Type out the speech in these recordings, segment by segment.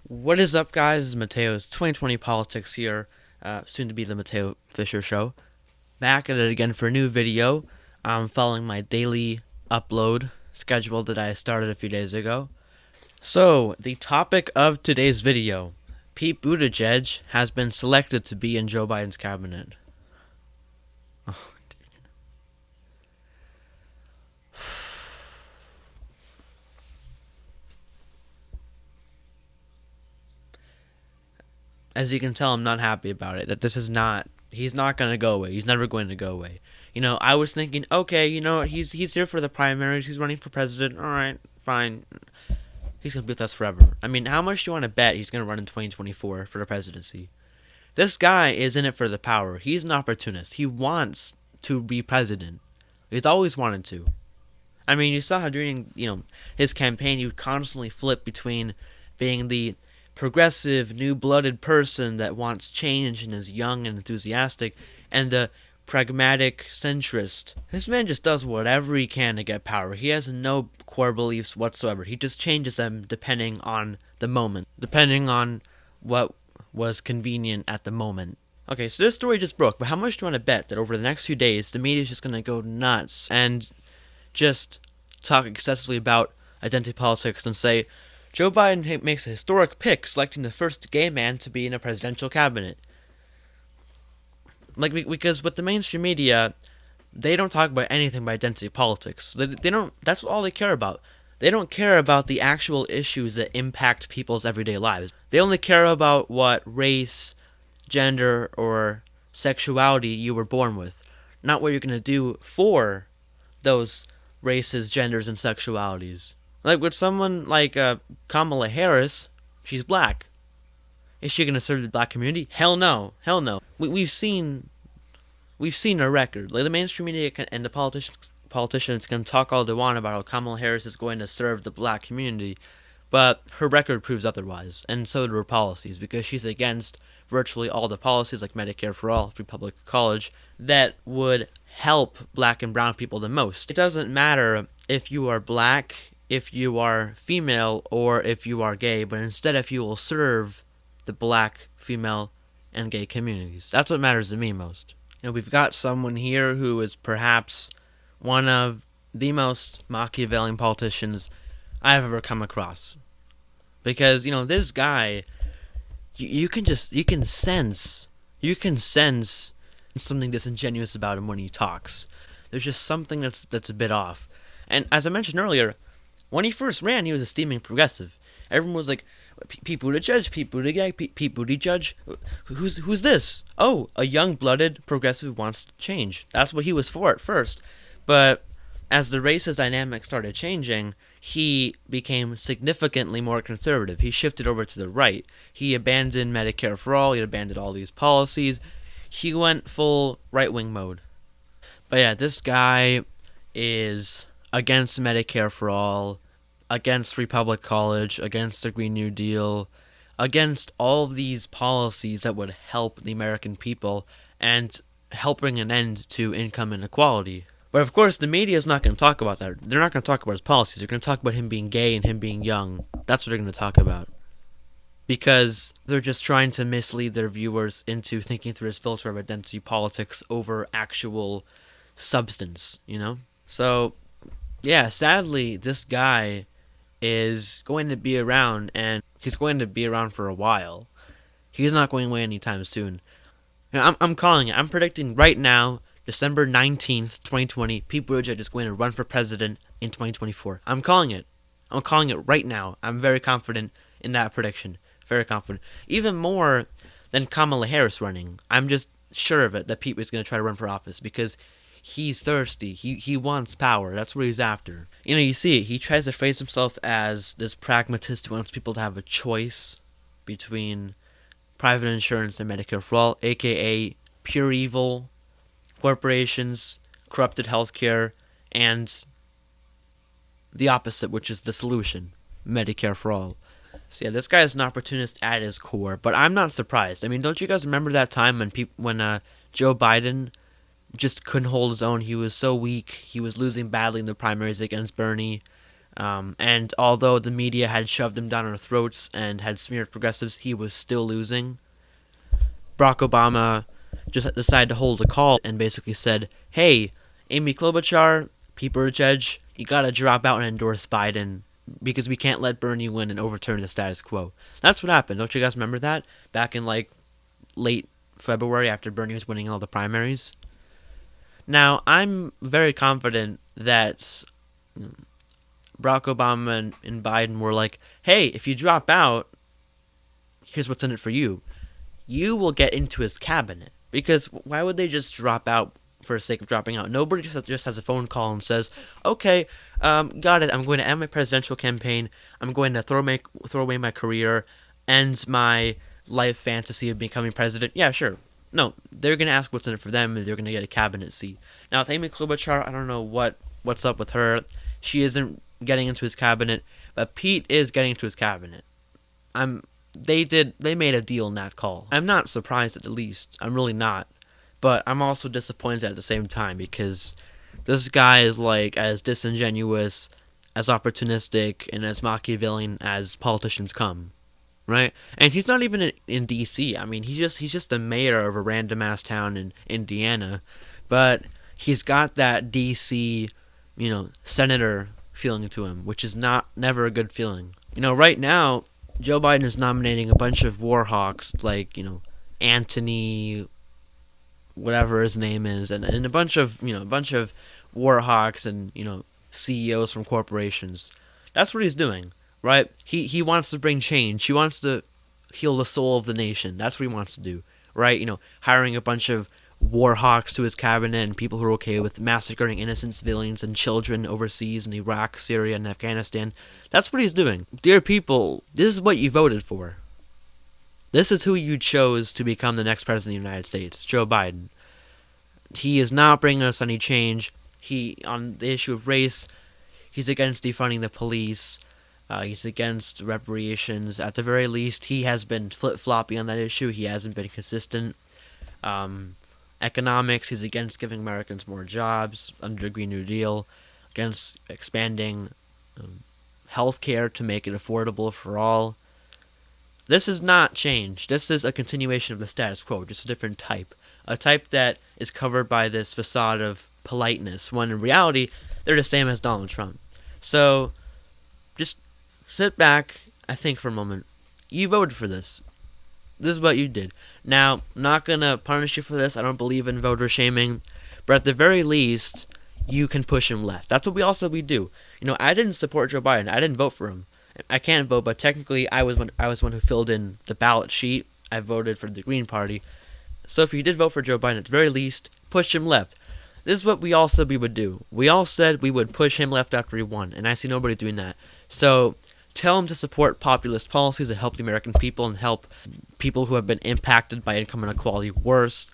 What is up, guys? It's Mateo's 2020 Politics here, soon to be the Mateo Fisher Show. Back at it again for a new video. I'm following my daily upload schedule that I started a few days ago. So, the topic of today's video: Pete Buttigieg has been selected to be in Joe Biden's cabinet. Oh, as you can tell, I'm not happy about it. That this is not. He's not going to go away. He's never going to go away. I was thinking, okay, he's here for the primaries. He's running for president. All right, fine. He's going to be with us forever. I mean, how much do you want to bet he's going to run in 2024 for the presidency? This guy is in it for the power. He's an opportunist. He wants to be president. He's always wanted to. I mean, you saw how during, his campaign, he would constantly flip between being the progressive, new-blooded person that wants change and is young and enthusiastic, and the pragmatic centrist. This man just does whatever he can to get power. He has no core beliefs whatsoever. He just changes them depending on the moment, depending on what was convenient at the moment. Okay, so this story just broke, but how much do you want to bet that over the next few days, the media is just going to go nuts and just talk excessively about identity politics and say, Joe Biden makes a historic pick, selecting the first gay man to be in a presidential cabinet. Because with the mainstream media, they don't talk about anything but identity politics. They don't. That's all they care about. They don't care about the actual issues that impact people's everyday lives. They only care about what race, gender, or sexuality you were born with, not what you're going to do for those races, genders, and sexualities. Like with someone like Kamala Harris, she's black. Is she going to serve the black community? Hell no. Hell no. We've seen her record. Like the mainstream media and the politicians can talk all they want about how Kamala Harris is going to serve the black community, but her record proves otherwise, and so do her policies, because she's against virtually all the policies like Medicare for all, free public college, that would help black and brown people the most. It doesn't matter if you are black, if you are female, or if you are gay, but instead if you will serve the black, female, and gay communities. That's what matters to me most. We've got someone here who is perhaps one of the most Machiavellian politicians I've ever come across. Because, this guy, you can sense something disingenuous about him when he talks. There's just something that's a bit off. And as I mentioned earlier, when he first ran, he was a steaming progressive. Everyone was like, Pete Buttigieg, Pete Buttigieg. Who's this? Oh, a young-blooded progressive who wants to change. That's what he was for at first. But as the racist dynamic started changing, he became significantly more conservative. He shifted over to the right. He abandoned Medicare for all. He abandoned all these policies. He went full right-wing mode. But yeah, this guy is against Medicare for all, against free public college, against the Green New Deal, against all of these policies that would help the American people and help bring an end to income inequality. But of course, the media is not going to talk about that. They're not going to talk about his policies. They're going to talk about him being gay and him being young. That's what they're going to talk about. Because they're just trying to mislead their viewers into thinking through his filter of identity politics over actual substance, So, yeah, sadly, this guy is going to be around, and he's going to be around for a while. He's not going away anytime soon. I'm calling it. I'm predicting right now, December 19th, 2020, Pete Buttigieg is going to run for president in 2024. I'm calling it. I'm calling it right now. I'm very confident in that prediction. Very confident. Even more than Kamala Harris running. I'm just sure of it that Pete is going to try to run for office because he's thirsty. He wants power. That's what he's after. You see, he tries to phrase himself as this pragmatist who wants people to have a choice between private insurance and Medicare for all, aka pure evil, corporations, corrupted healthcare, and the opposite, which is the solution, Medicare for all. So yeah, this guy is an opportunist at his core, but I'm not surprised. I mean, don't you guys remember that time when Joe Biden just couldn't hold his own? He was so weak. He was losing badly in the primaries against Bernie. And although the media had shoved him down our throats and had smeared progressives, he was still losing. Barack Obama just decided to hold a call and basically said, hey, Amy Klobuchar, Pete Buttigieg, you gotta drop out and endorse Biden because we can't let Bernie win and overturn the status quo. That's what happened. Don't you guys remember that? Back in like late February after Bernie was winning all the primaries. Now, I'm very confident that Barack Obama and Biden were like, hey, if you drop out, here's what's in it for you. You will get into his cabinet. Because why would they just drop out for the sake of dropping out? Nobody just has a phone call and says, okay, got it, I'm going to end my presidential campaign, I'm going to throw away my career, end my life fantasy of becoming president. Yeah, sure. No, they're going to ask what's in it for them, and they're going to get a cabinet seat. Now, with Amy Klobuchar, I don't know what's up with her. She isn't getting into his cabinet, but Pete is getting into his cabinet. They made a deal in that call. I'm not surprised at the least. I'm really not. But I'm also disappointed at the same time because this guy is like as disingenuous, as opportunistic, and as Machiavellian as politicians come. Right? And he's not even in D.C. I mean, he's just the mayor of a random ass town in Indiana. But he's got that D.C., senator feeling to him, which is never a good feeling. Right now, Joe Biden is nominating a bunch of war hawks like, Anthony, whatever his name is, and a bunch of war hawks and, CEOs from corporations. That's what he's doing, right? He wants to bring change. He wants to heal the soul of the nation. That's what he wants to do, right? Hiring a bunch of war hawks to his cabinet and people who are okay with massacring innocent civilians and children overseas in Iraq, Syria, and Afghanistan. That's what he's doing. Dear people, this is what you voted for. This is who you chose to become the next president of the United States, Joe Biden. He is not bringing us any change. On the issue of race, he's against defunding the police. He's against reparations. At the very least, he has been flip-floppy on that issue. He hasn't been consistent. Economics, he's against giving Americans more jobs under the Green New Deal, against expanding healthcare to make it affordable for all. This is not change. This is a continuation of the status quo, just a different type. A type that is covered by this facade of politeness, when in reality, they're the same as Donald Trump. So, just sit back, I think for a moment. You voted for this. This is what you did. Now, I'm not going to punish you for this. I don't believe in voter shaming. But at the very least, you can push him left. That's what we do. I didn't support Joe Biden. I didn't vote for him. I can't vote, but technically I was one who filled in the ballot sheet. I voted for the Green Party. So if you did vote for Joe Biden, at the very least, push him left. This is what we all said we would do. We all said we would push him left after he won, and I see nobody doing that. So tell him to support populist policies that help the American people and help people who have been impacted by income inequality worse,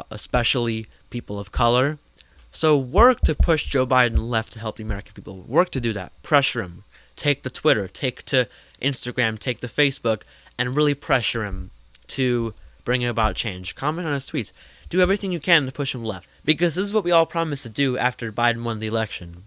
especially people of color. So work to push Joe Biden left to help the American people. Work to do that. Pressure him. Take to Twitter. Take to Instagram. Take to Facebook. And really pressure him to bring about change. Comment on his tweets. Do everything you can to push him left. Because this is what we all promised to do after Biden won the election.